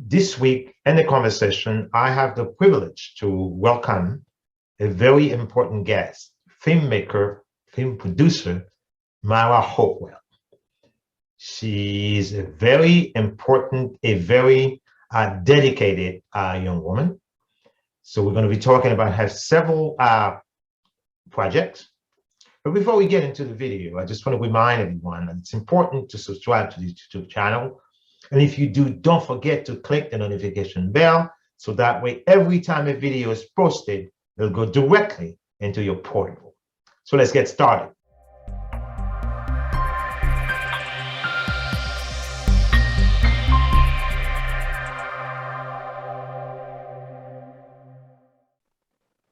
This week in the conversation, I have the privilege to welcome a very important guest, filmmaker, film producer, Mara Hopewell. She's a very important, a very dedicated young woman. So we're going to be talking about her several projects. But before we get into the video, I just want to remind everyone that it's important to subscribe to the YouTube channel. And if you do, don't forget to click the notification bell so that way every time a video is posted, it'll go directly into your portal. So let's get started.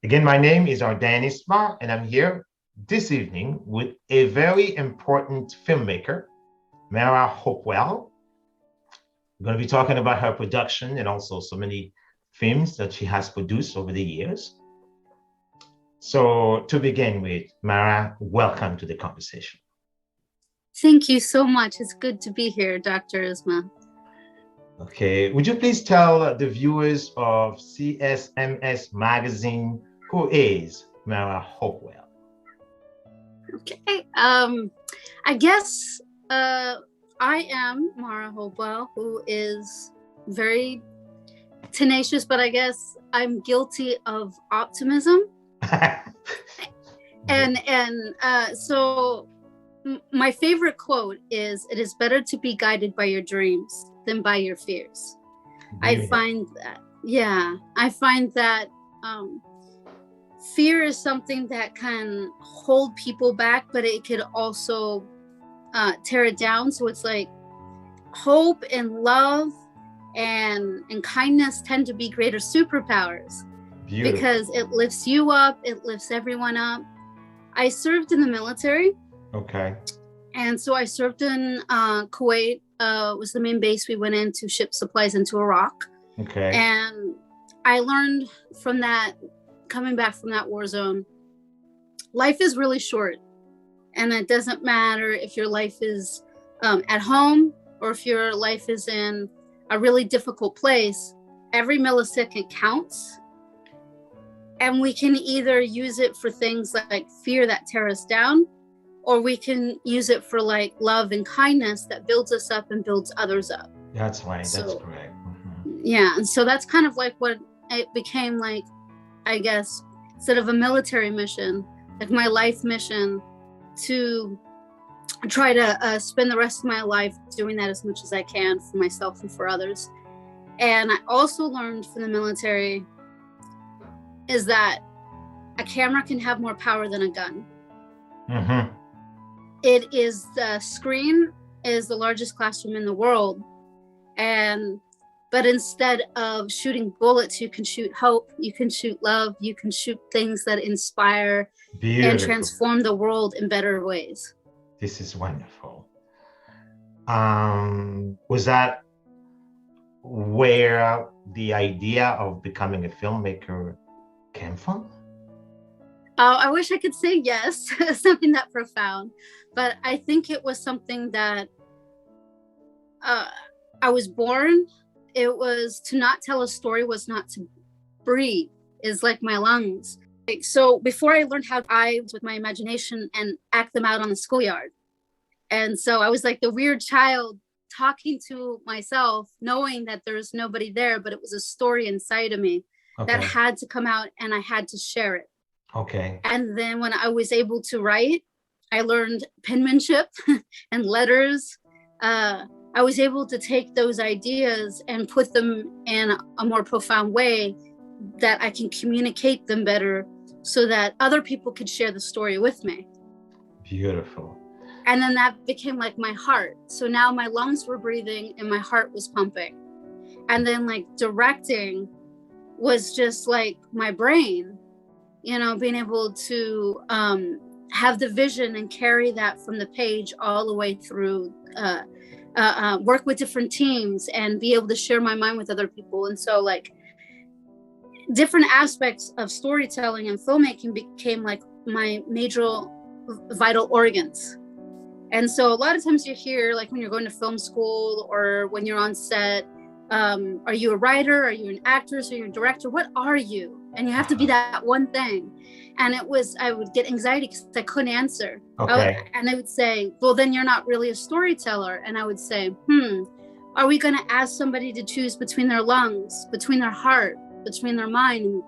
Again, my name is Ardain Isma, and I'm here this evening with a very important filmmaker, Mara Hopewell. We're going to be talking about her production and also so many films that she has produced over the years. So to begin with, Mara, welcome to the conversation. Thank you so much. It's good to be here, Dr. Isma. Okay, would you please tell the viewers of CSMS Magazine who is Mara Hopewell? Okay, I guess I am Mara Hopewell, who is very tenacious, but I guess I'm guilty of optimism. So my favorite quote is, "It is better to be guided by your dreams than by your fears." I find that fear is something that can hold people back, but it could also tear it down. So it's like hope and love and kindness tend to be greater superpowers. Beautiful. Because it lifts you up, it lifts everyone up. I served in the military. Okay. And so I served in Kuwait, was the main base we went in to ship supplies into Iraq. Okay. And I learned from that, coming back from that war zone, life is really short. And it doesn't matter if your life is at home or if your life is in a really difficult place. Every millisecond counts. And we can either use it for things like fear that tear us down, or we can use it for like love and kindness that builds us up and builds others up. That's right. That's correct. Mm-hmm. Yeah. And so that's kind of like what it became like, I guess, instead of a military mission, like my life mission, to try to spend the rest of my life doing that as much as I can for myself and for others. And I also learned from the military is that a camera can have more power than a gun. Mm-hmm. It is, the screen is the largest classroom in the world. But instead of shooting bullets, you can shoot hope, you can shoot love, you can shoot things that inspire and transform the world in better ways. This is wonderful. Was that where the idea of becoming a filmmaker came from? I wish I could say yes, something that profound, but I think it was something that I was born. It was to not tell a story was not to breathe, is like my lungs. So before I learned how I with my imagination and act them out on the schoolyard. And so I was like the weird child talking to myself, knowing that there was nobody there, but it was a story inside of me that had to come out and I had to share it. Okay. And then when I was able to write, I learned penmanship and letters. I was able to take those ideas and put them in a more profound way that I can communicate them better so that other people could share the story with me. Beautiful. And then that became like my heart. So now my lungs were breathing and my heart was pumping. And then like directing was just like my brain, you know, being able to have the vision and carry that from the page all the way through, work with different teams and be able to share my mind with other people. And so like different aspects of storytelling and filmmaking became like my major vital organs. And so a lot of times you hear, like when you're going to film school or when you're on set, Are you a writer? Are you an actress? Are you a director? What are you? And you have to be that one thing. And I would get anxiety because I couldn't answer. Okay. And they would say, well, then you're not really a storyteller. And I would say, are we going to ask somebody to choose between their lungs, between their heart, between their mind? And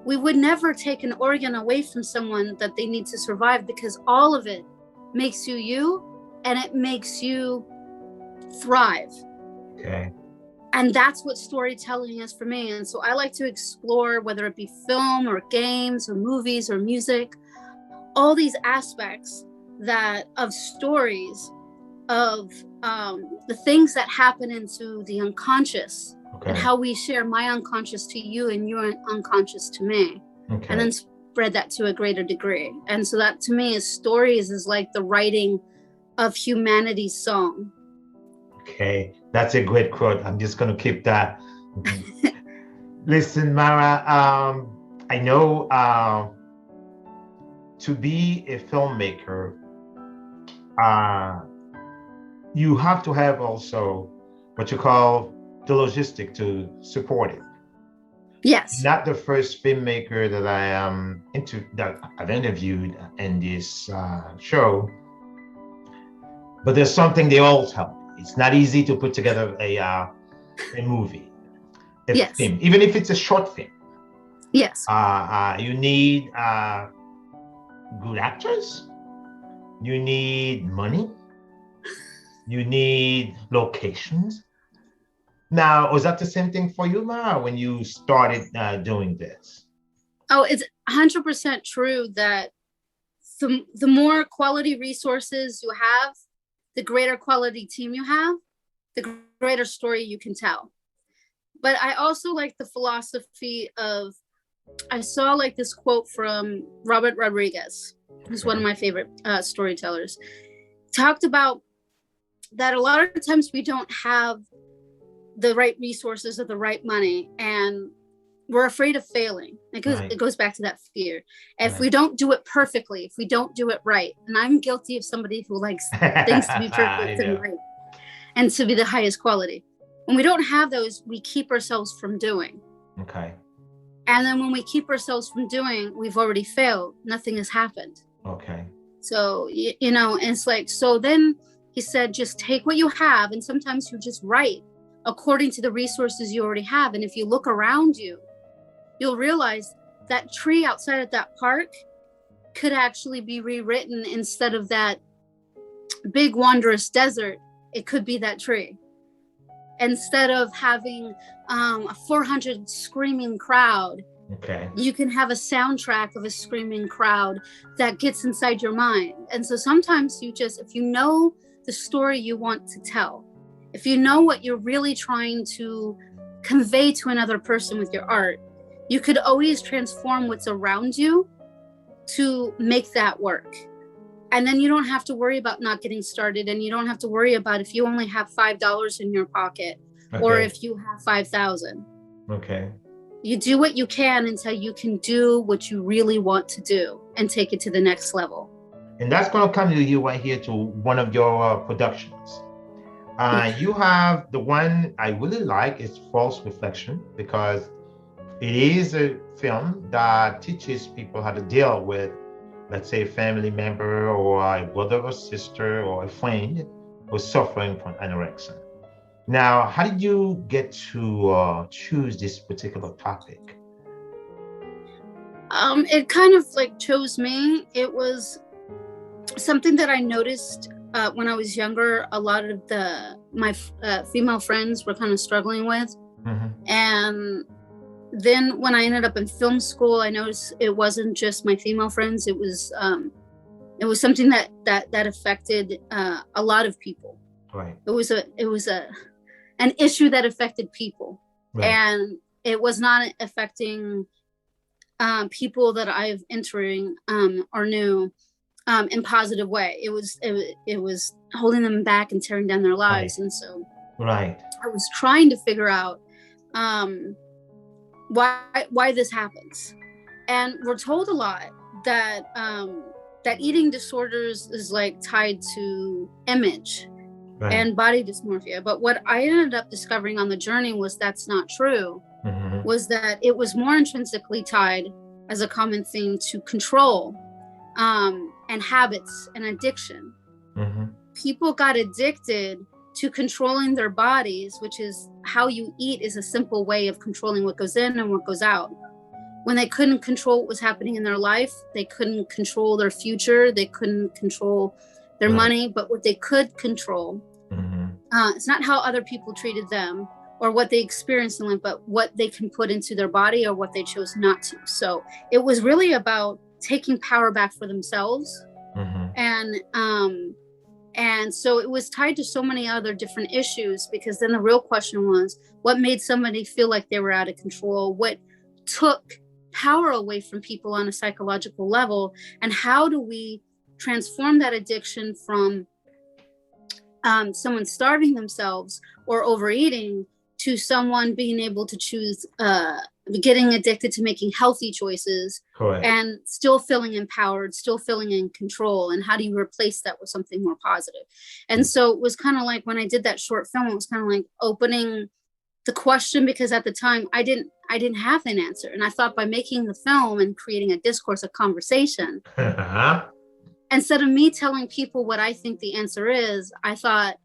we would never take an organ away from someone that they need to survive, because all of it makes you you, and it makes you thrive. Okay. And that's what storytelling is for me. And so I like to explore, whether it be film or games or movies or music, all these aspects of stories, of the things that happen into the unconscious, and how we share my unconscious to you and your unconscious to me, and then spread that to a greater degree. And so that, to me, is stories is like the writing of humanity's song. Okay, that's a great quote. I'm just going to keep that. Listen, Mara, I know to be a filmmaker, you have to have also what you call the logistic to support it. Yes. Not the first filmmaker that that I've interviewed in this show, but there's something they all tell me. It's not easy to put together a movie, film, even if it's a short film. Yes. You need good actors. You need money. You need locations. Now, was that the same thing for you, Mara, when you started doing this? Oh, it's 100% true that the more quality resources you have, the greater quality team you have, the greater story you can tell. But I also like the philosophy of, I saw like this quote from Robert Rodriguez, who's one of my favorite storytellers, talked about that a lot of times we don't have the right resources or the right money, and we're afraid of failing. It goes back to that fear. If we don't do it perfectly, if we don't do it right, and I'm guilty of somebody who likes things to be perfect and right, and to be the highest quality. When we don't have those, we keep ourselves from doing. Okay. And then when we keep ourselves from doing, we've already failed. Nothing has happened. Okay. So, you know, it's like, so then he said, just take what you have, and sometimes you just write according to the resources you already have. And if you look around you, you'll realize that tree outside of that park could actually be rewritten. Instead of that big wondrous desert, it could be that tree. Instead of having a 400 screaming crowd, you can have a soundtrack of a screaming crowd that gets inside your mind. And so sometimes if you know the story you want to tell, if you know what you're really trying to convey to another person with your art, you could always transform what's around you to make that work. And then you don't have to worry about not getting started, and you don't have to worry about if you only have $5 in your pocket, or if you have 5,000. Okay. You do what you can until you can do what you really want to do and take it to the next level. And that's going to come to you right here to one of your productions. You have the one I really like is False Reflection, because it is a film that teaches people how to deal with, let's say, a family member or a brother or sister or a friend who's suffering from anorexia. Now, how did you get to choose this particular topic? It kind of like chose me. It was something that I noticed when I was younger. A lot of my female friends were kind of struggling with. And then when I ended up in film school, I noticed it wasn't just my female friends. It was something that affected a lot of people. Right. It was an issue that affected people, and it was not affecting people that I've entering or knew in positive way. It was holding them back and tearing down their lives. And so I was trying to figure out why this happens. And we're told a lot that that eating disorders is like tied to image. Right. and body dysmorphia. But what I ended up discovering on the journey was that's not true. Was that it was more intrinsically tied as a common theme to control and habits and addiction. People got addicted to controlling their bodies, which is how you eat is a simple way of controlling what goes in and what goes out. When they couldn't control what was happening in their life, they couldn't control their future, they couldn't control their money, but what they could control, it's not how other people treated them or what they experienced in life, but what they can put into their body or what they chose not to. So it was really about taking power back for themselves. And so it was tied to so many other different issues, because then the real question was, what made somebody feel like they were out of control? What took power away from people on a psychological level? And how do we transform that addiction from someone starving themselves or overeating to someone being able to choose, getting addicted to making healthy choices? Correct. And still feeling empowered, still feeling in control? And how do you replace that with something more positive? And so it was kind of like, when I did that short film, it was kind of like opening the question, because at the time I didn't have an answer. And I thought by making the film and creating a discourse, a conversation, instead of me telling people what I think the answer is, I thought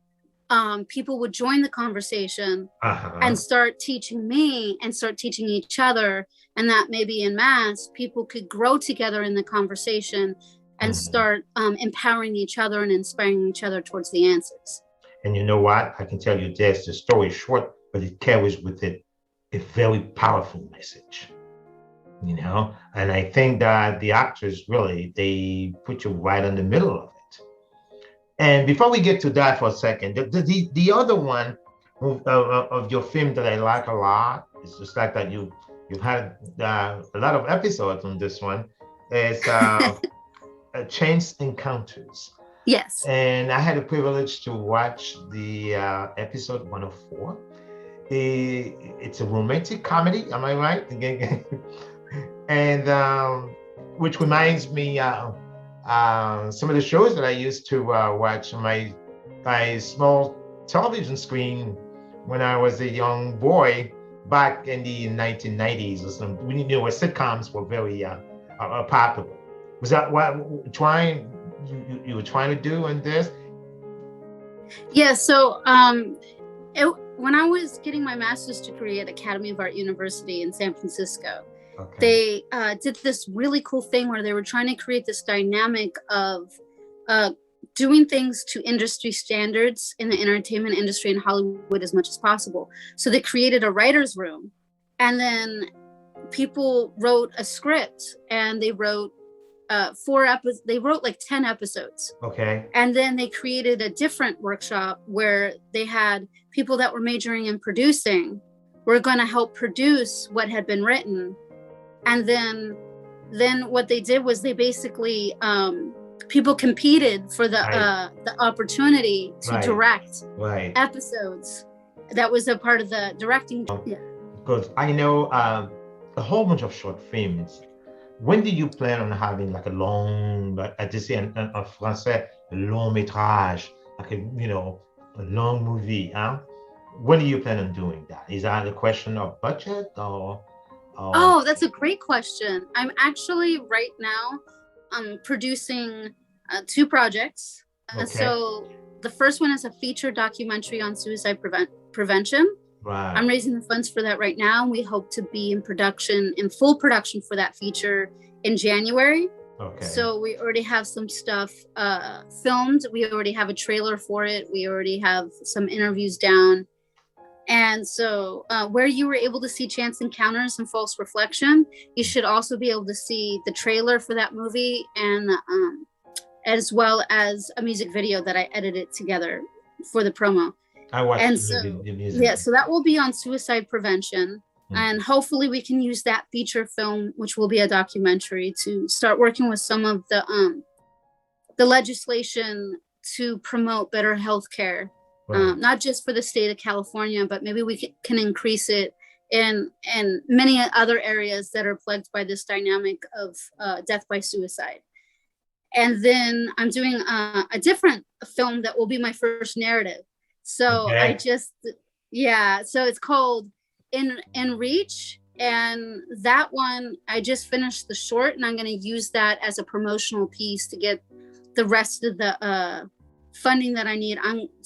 people would join the conversation and start teaching me and start teaching each other. And that maybe in mass, people could grow together in the conversation and start empowering each other and inspiring each other towards the answers. And you know what? I can tell you this, the story is short, but it carries with it a very powerful message. You know, and I think that the actors really, they put you right in the middle of it. And before we get to that for a second, the other one of your film that I like a lot, it's just like that you've had a lot of episodes on this one, is Chance Encounters. Yes. And I had the privilege to watch the episode 104. It's a romantic comedy, am I right? And which reminds me some of the shows that I used to watch on my small television screen when I was a young boy back in the 1990s or something. We knew where sitcoms were very popular. Was that what you were trying to do in this? Yeah, so when I was getting my master's degree at Academy of Art University in San Francisco, they did this really cool thing where they were trying to create this dynamic of doing things to industry standards in the entertainment industry in Hollywood as much as possible. So they created a writer's room, and then people wrote a script, and they wrote 4 episodes. They wrote like 10 episodes. Okay. And then they created a different workshop where they had people that were majoring in producing were going to help produce what had been written. And then what they did was they basically people competed for the opportunity to direct episodes. That was a part of the directing. Because I know a whole bunch of short films. When do you plan on having like a long, I just say en français, long métrage, like a long movie? When do you plan on doing that? Is that a question of budget or? Oh, that's a great question. I'm actually right now producing 2 projects. So the first one is a feature documentary on suicide prevention. Right. I'm raising the funds for that right now. We hope to be in full production for that feature in January. Okay. So we already have some stuff filmed. We already have a trailer for it. We already have some interviews down. And so where you were able to see Chance Encounters and False Reflection, you should also be able to see the trailer for that movie, and as well as a music video that I edited together for the promo. I watched the music. Yeah, so that will be on suicide prevention. And hopefully we can use that feature film, which will be a documentary, to start working with some of the legislation to promote better healthcare. Not just for the state of California, but maybe we can increase it in many other areas that are plagued by this dynamic of death by suicide. And then I'm doing a different film that will be my first narrative. So Okay. so it's called In Reach. And that one, I just finished the short, and I'm going to use that as a promotional piece to get the rest of the funding that I need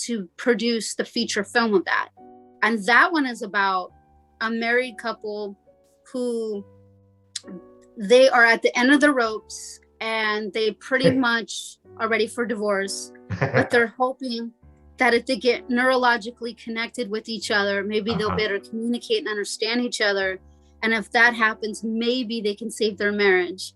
to produce the feature film of that. And that one is about a married couple who they are at the end of the ropes, and they pretty much are ready for divorce, but they're hoping that if they get neurologically connected with each other, maybe they'll better communicate and understand each other. And if that happens, maybe they can save their marriage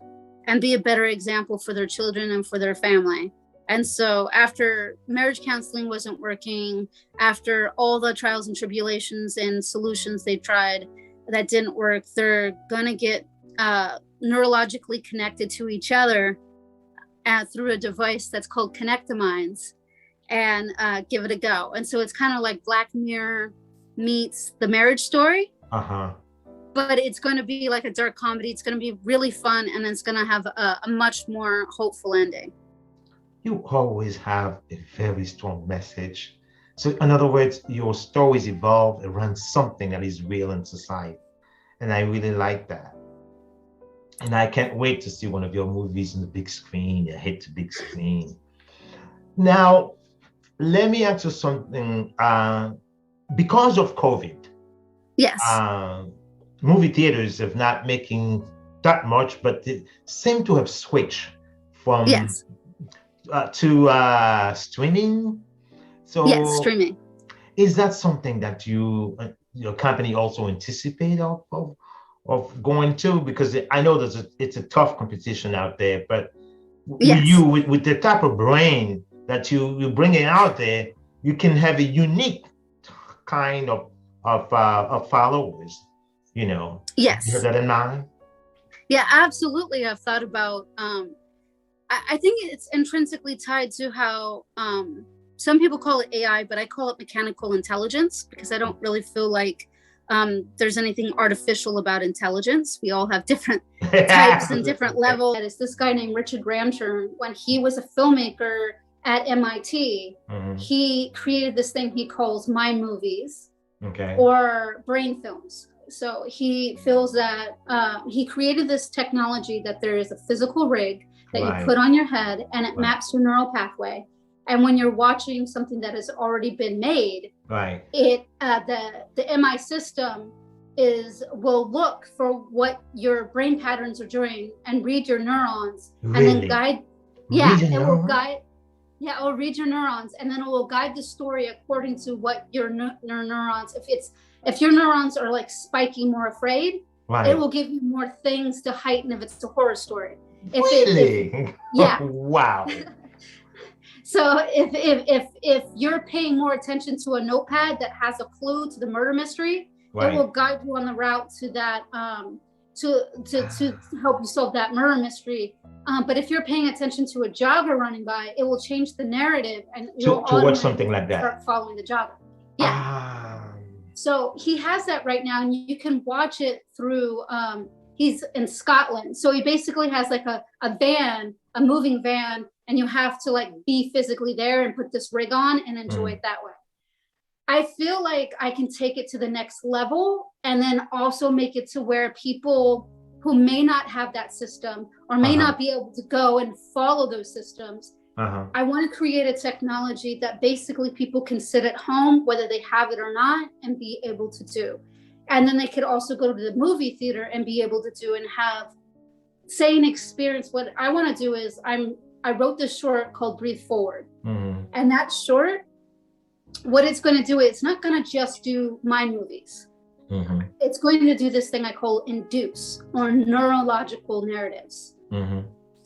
and be a better example for their children and for their family. And so after marriage counseling wasn't working, after all the trials and tribulations and solutions they tried that didn't work, they're going to get neurologically connected to each other through a device that's called Connect-A-Minds, and give it a go. And so it's kind of like Black Mirror meets The Marriage Story. But it's going to be like a dark comedy. It's going to be really fun, and it's going to have a much more hopeful ending. You always have a very strong message. So in other words, your stories evolve around something that is real in society. And I really like that. And I can't wait to see one of your movies on the big screen, a hit to big screen. Now, let me ask you something. Because of COVID, yes, movie theaters have not making that much, but they seem to have switched from to streaming. So yes, streaming. Is that something that your company also anticipate of going to? Because I know it's a tough competition out there, but with the type of brain that you bringing out there, you can have a unique kind of followers. Yes. You have that in mind? Yeah, absolutely. I've thought about. I think it's intrinsically tied to how some people call it AI, but I call it mechanical intelligence, because I don't really feel like there's anything artificial about intelligence. We all have different types and different levels. It's this guy named Richard Ramshorn. When he was a filmmaker at MIT, he created this thing he calls mind movies, or brain films. So he feels that he created this technology that there is a physical rig that you put on your head, and it maps your neural pathway. And when you're watching something that has already been made, it the MI system will look for what your brain patterns are doing and read your neurons, and then guide. It will read your neurons, and then it will guide the story according to what your neurons. If your neurons are like spiking more afraid, it will give you more things to heighten if it's a horror story. Wow. So if you're paying more attention to a notepad that has a clue to the murder mystery, it will guide you on the route to that to help you solve that murder mystery. But if you're paying attention to a jogger running by, it will change the narrative, and you'll towards something like that. Start following the jogger. So he has that right now, and you can watch it through. He's in Scotland, so he basically has like a moving van, and you have to like be physically there and put this rig on and enjoy it that way. I feel like I can take it to the next level, and then also make it to where people who may not have that system or may not be able to go and follow those systems. I want to create a technology that basically people can sit at home, whether they have it or not, and be able to do. And then they could also go to the movie theater and be able to do and have, say, an experience. What I want to do is I wrote this short called Breathe Forward. And that short, what it's going to do, it's not going to just do mind movies. It's going to do this thing I call induce, or neurological narratives.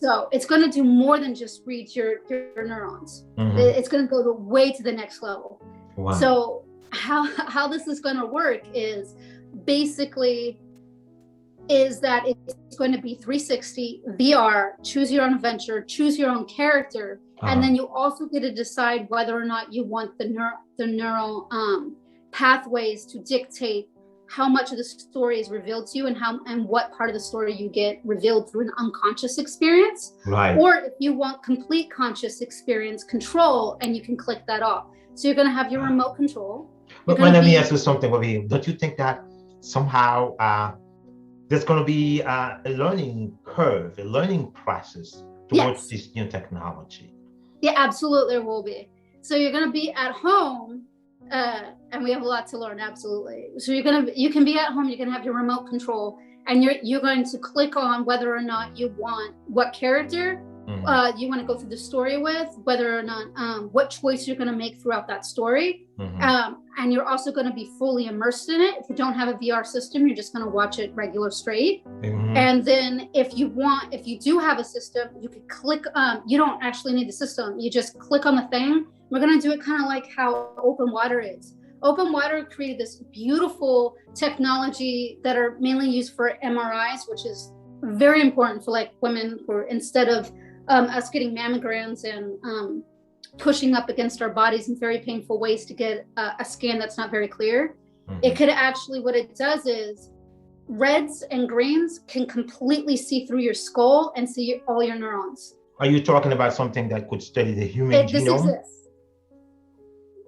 So it's going to do more than just read your neurons. It's going to go way to the next level. So how this is going to work is basically that it's going to be 360 VR, choose your own adventure, choose your own character, and then you also get to decide whether or not you want the neural pathways to dictate how much of the story is revealed to you and what part of the story you get revealed through an unconscious experience. Right. Or if you want complete conscious experience control, and you can click that off. So you're going to have your remote control. But let me ask you something, Bobby. Don't you think that somehow there's going to be a learning curve, a learning process towards this new technology? Yeah, absolutely, there will be. So you're going to be at home, and we have a lot to learn. Absolutely. So you can be at home. You can have your remote control, and you're going to click on whether or not you want what character you want to go through the story with, whether or not what choice you're going to make throughout that story. And you're also going to be fully immersed in it. If you don't have a VR system, you're just going to watch it regular straight. And then if you do have a system, you can click, you don't actually need the system. You just click on the thing. We're going to do it kind of like how Open Water is. Open Water created this beautiful technology that are mainly used for MRIs, which is very important for like women who are, instead of us getting mammograms and pushing up against our bodies in very painful ways to get a scan that's not very clear. It could actually, what it does is reds and greens can completely see through your skull and see all your neurons. Are you talking about something that could study the human genome? This exists.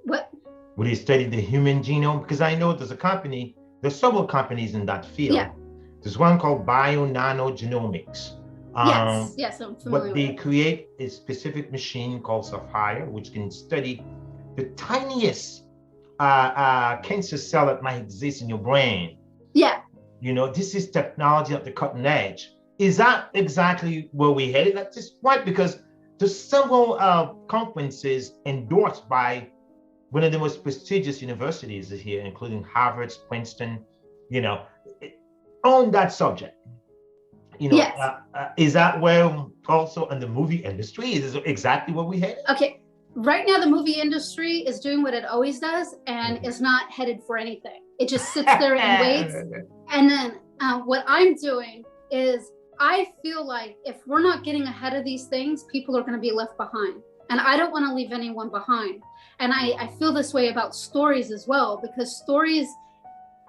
What? Would it study the human genome? Because I know there's several companies in that field. Yeah. There's one called Bio-Nanogenomics. Yes, I'm familiar But they create a specific machine called Sapphire, which can study the tiniest cancer cell that might exist in your brain. Yeah. You know, this is technology at the cutting edge. Is that exactly where we headed? That's just right, because there's several conferences endorsed by one of the most prestigious universities here, including Harvard, Princeton, you know, on that subject. You know, Yes. Is that where also in the movie industry, is this exactly where we headed? Okay. Right now, the movie industry is doing what it always does and is not headed for anything. It just sits there and waits. And then what I'm doing is I feel like if we're not getting ahead of these things, people are going to be left behind. And I don't want to leave anyone behind. And I feel this way about stories as well, because stories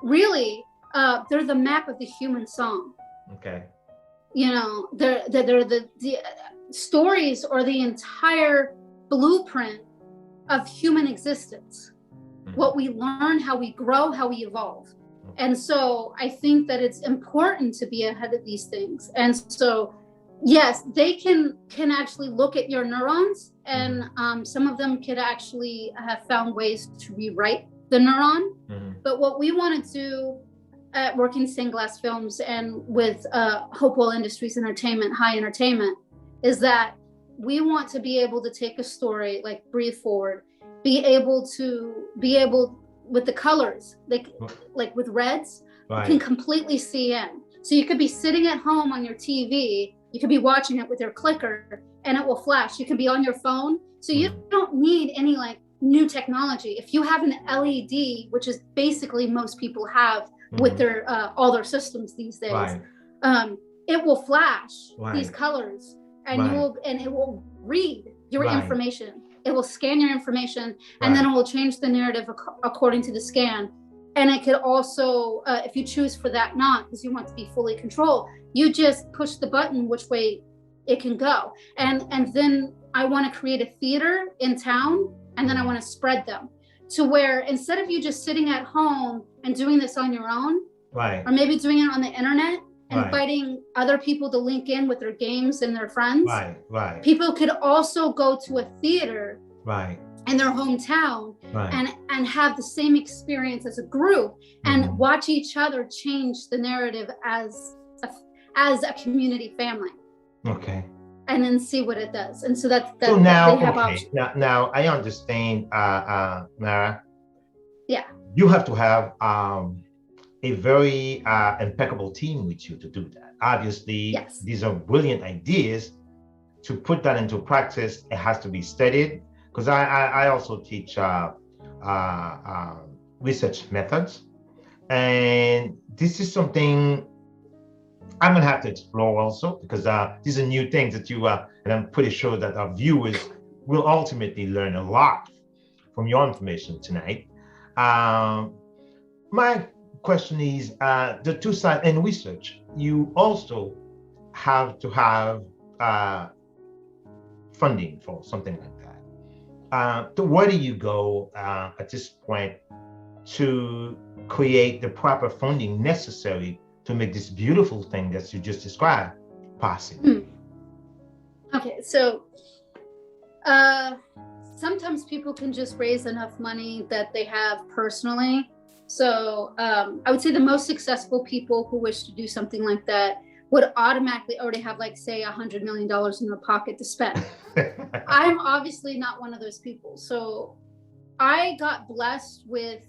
really, they're the map of the human song. Okay. You know, they're the stories are the entire blueprint of human existence. What we learn, how we grow, how we evolve. And so I think that it's important to be ahead of these things. And so, yes, they can actually look at your neurons, and some of them could actually have found ways to rewrite the neuron. But what we want to do at Working Stained Glass Films and with Hopewell Industries Entertainment, High Entertainment, is that we want to be able to take a story like Breathe Forward, be able with the colors, like with reds, you can completely see in. So you could be sitting at home on your TV, you could be watching it with your clicker and it will flash. You can be on your phone. So you don't need any like new technology. If you have an LED, which is basically most people have with their all their systems these days, it will flash these colors, and it will read your information. It will scan your information, and then it will change the narrative according to the scan. And it could also, if you choose for that not, because you want to be fully controlled, you just push the button which way it can go. And then I want to create a theater in town, and then I want to spread them to where instead of you just sitting at home and doing this on your own, or maybe doing it on the internet, inviting other people to link in with their games and their friends. People could also go to a theater in their hometown and have the same experience as a group and watch each other change the narrative as a community family. Okay. And then see what it does. And so that's so now, they have okay. Now I understand, Mara. Yeah. You have to have a very impeccable team with you to do that. Obviously, these are brilliant ideas. To put that into practice, it has to be studied, because I also teach research methods. And this is something I'm gonna have to explore also, because these are new things that you, and I'm pretty sure that our viewers will ultimately learn a lot from your information tonight. My question is the two sides in research. You also have to have funding for something like that. To where do you go at this point to create the proper funding necessary to make this beautiful thing that you just described possible? Okay, so sometimes people can just raise enough money that they have personally. So I would say the most successful people who wish to do something like that would automatically already have, like, say, $100 million in their pocket to spend. I'm obviously not one of those people. So I got blessed with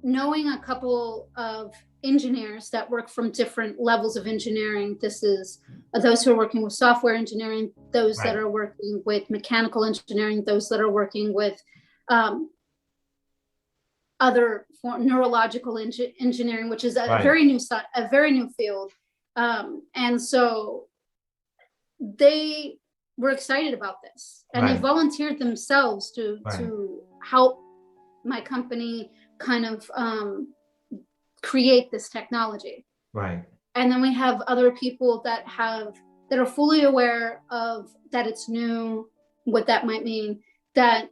knowing a couple of engineers that work from different levels of engineering. This is those who are working with software engineering, those that are working with mechanical engineering, those that are working with other neurological engineering, which is a very new field. And so they were excited about this, and they volunteered themselves to help my company kind of create this technology. Right. And then we have other people that are fully aware of that it's new, what that might mean, that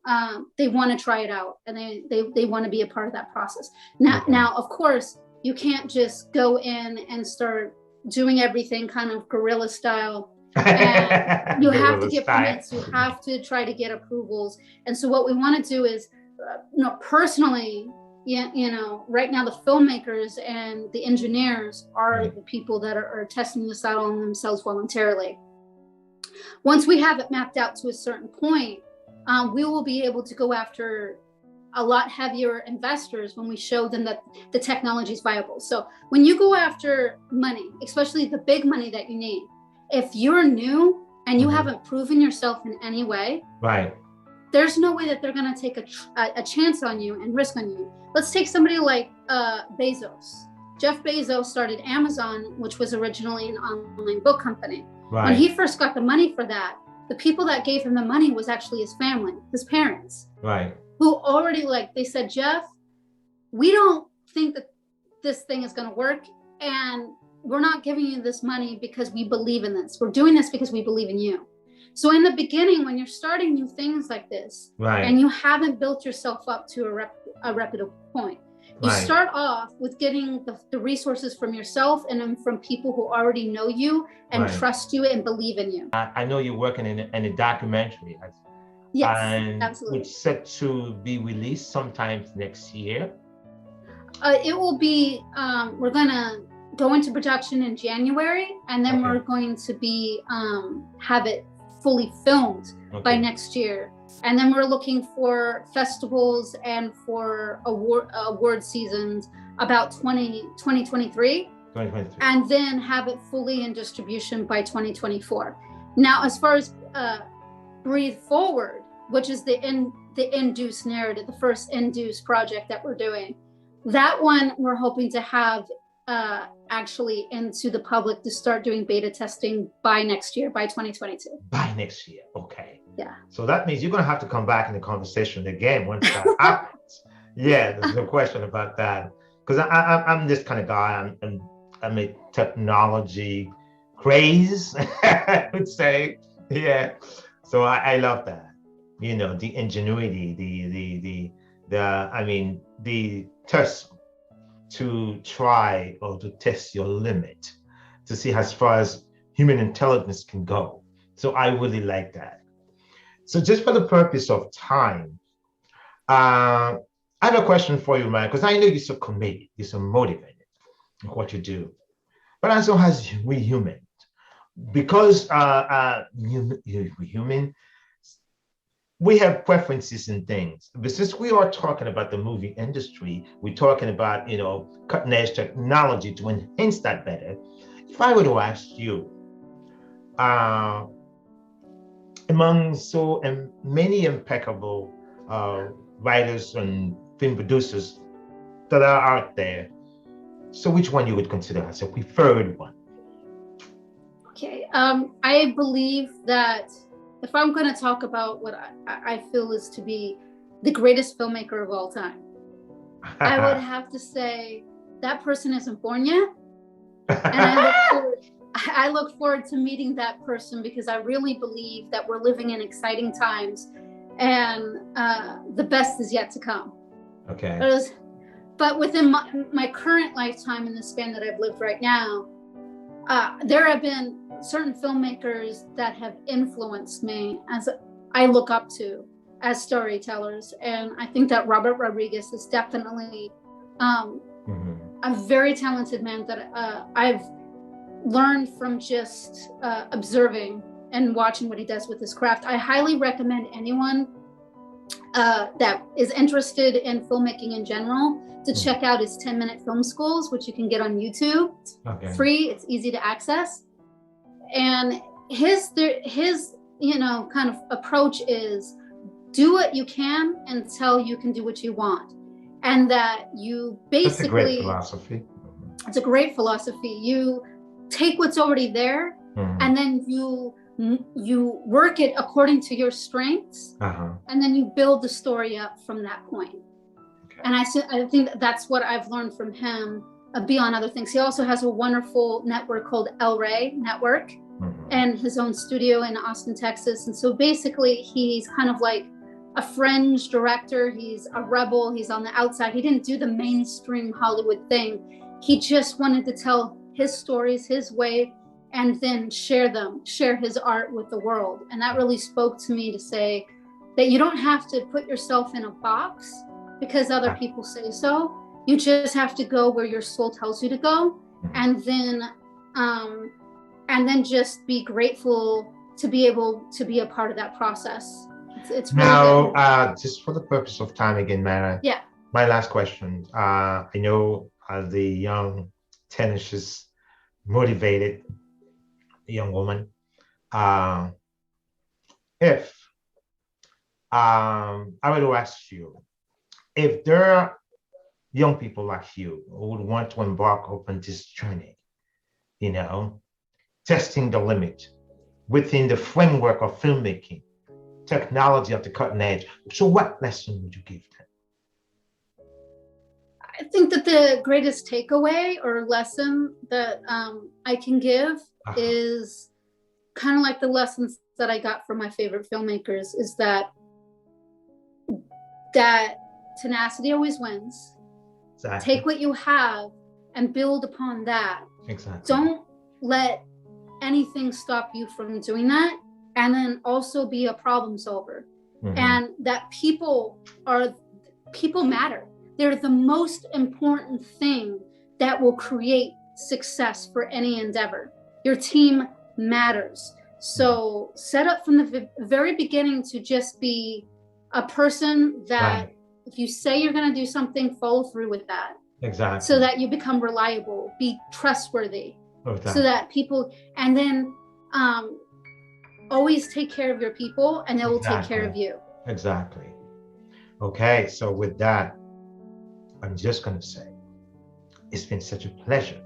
they want to try it out, and they want to be a part of that process. Now, of course, you can't just go in and start doing everything kind of guerrilla style. And you have to get permits, you have to try to get approvals. And so what we want to do is, personally, right now the filmmakers and the engineers are the people that are testing this out on themselves voluntarily. Once we have it mapped out to a certain point, we will be able to go after a lot heavier investors when we show them that the technology is viable. So when you go after money, especially the big money that you need, if you're new and you haven't proven yourself in any way, there's no way that they're going to take a chance on you and risk on you. Let's take somebody like Bezos. Jeff Bezos started Amazon, which was originally an online book company. When he first got the money for that, the people that gave him the money was actually his family, his parents. Who already, they said, Jeff, we don't think that this thing is going to work, and we're not giving you this money because we believe in this. We're doing this because we believe in you. So in the beginning, when you're starting new things like this, and you haven't built yourself up to a reputable point, you start off with getting the resources from yourself and then from people who already know you and trust you and believe in you. I know you're working in a documentary. Yes, and absolutely. Which set to be released sometime next year. It will be, we're going to go into production in January, and then we're going to be have it fully filmed by next year. And then we're looking for festivals and for award seasons about 2023. And then have it fully in distribution by 2024. Now, as far as Breathe Forward, which is the Induce narrative, the first Induce project that we're doing, that one we're hoping to have actually into the public to start doing beta testing by next year, by 2022. By next year, okay. Yeah. So that means you're going to have to come back in the conversation again once that happens. Yeah, there's no question about that. Because I'm this kind of guy. I'm a technology craze, I would say. Yeah. So I love that. The ingenuity, the test to try or to test your limit to see as far as human intelligence can go. So I really like that. So just for the purpose of time, I have a question for you, man, because I know you're so committed, you're so motivated in what you do, but also as we human, because we human, we have preferences in things. But since we are talking about the movie industry, we're talking about, cutting edge technology to enhance that better. If I were to ask you, among so many impeccable writers and film producers that are out there, so which one you would consider as a preferred one? Okay, I believe that if I'm going to talk about what I feel is to be the greatest filmmaker of all time, I would have to say that person isn't born yet. And I look forward to meeting that person, because I really believe that we're living in exciting times, and the best is yet to come. Okay. But within my current lifetime, in the span that I've lived right now, there have been certain filmmakers that have influenced me, as I look up to as storytellers. And I think that Robert Rodriguez is definitely a very talented man that I've learned from just observing and watching what he does with his craft. I highly recommend anyone that is interested in filmmaking in general to check out his 10-minute film schools, which you can get on YouTube. It's free, it's easy to access. And his kind of approach is do what you can until you can do what you want. And that you basically— That's a great philosophy. It's a great philosophy. You take what's already there, and then you work it according to your strengths, and then you build the story up from that point. And I think that's what I've learned from him, beyond other things. He also has a wonderful network called El Rey Network, and his own studio in Austin, Texas. And so basically he's kind of like a fringe director. He's a rebel. He's on the outside. He didn't do the mainstream Hollywood thing. He just wanted to tell his stories his way, and then share his art with the world. And that really spoke to me, to say that you don't have to put yourself in a box because other people say so. You just have to go where your soul tells you to go, and then just be grateful to be able to be a part of that process. It's really now, just for the purpose of time again, Mara. Yeah. My last question. I know as the young, tenacious, motivated young woman, if I were to ask you, if there are young people like you who would want to embark upon this journey, testing the limit within the framework of filmmaking, technology at the cutting edge, so what lesson would you give them? I think that the greatest takeaway or lesson that I can give is kind of like the lessons that I got from my favorite filmmakers, is that tenacity always wins. Exactly. Take what you have and build upon that. Exactly. Don't let anything stop you from doing that. And then also be a problem solver. And that people matter. They're the most important thing that will create success for any endeavor. Your team matters. So set up from the very beginning to just be a person that if you say you're going to do something, follow through with that. Exactly. So that you become reliable, be trustworthy. Exactly. So that people, and then always take care of your people, and they will take care of you. Exactly. Okay, so with that, I'm just going to say it's been such a pleasure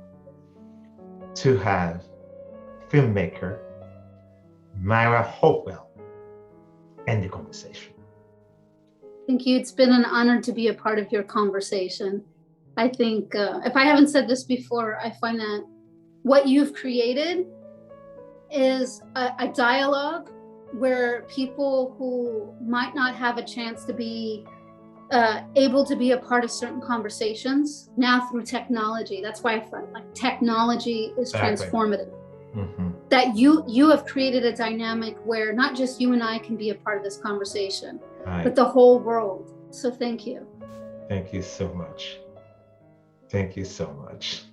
to have filmmaker Mara Hopewell in the conversation. Thank you. It's been an honor to be a part of your conversation. I think if I haven't said this before, I find that what you've created is a dialogue where people who might not have a chance to be able to be a part of certain conversations now through technology. That's why I find like technology is transformative. That you have created a dynamic where not just you and I can be a part of this conversation, but the whole world. So thank you. Thank you so much. Thank you so much.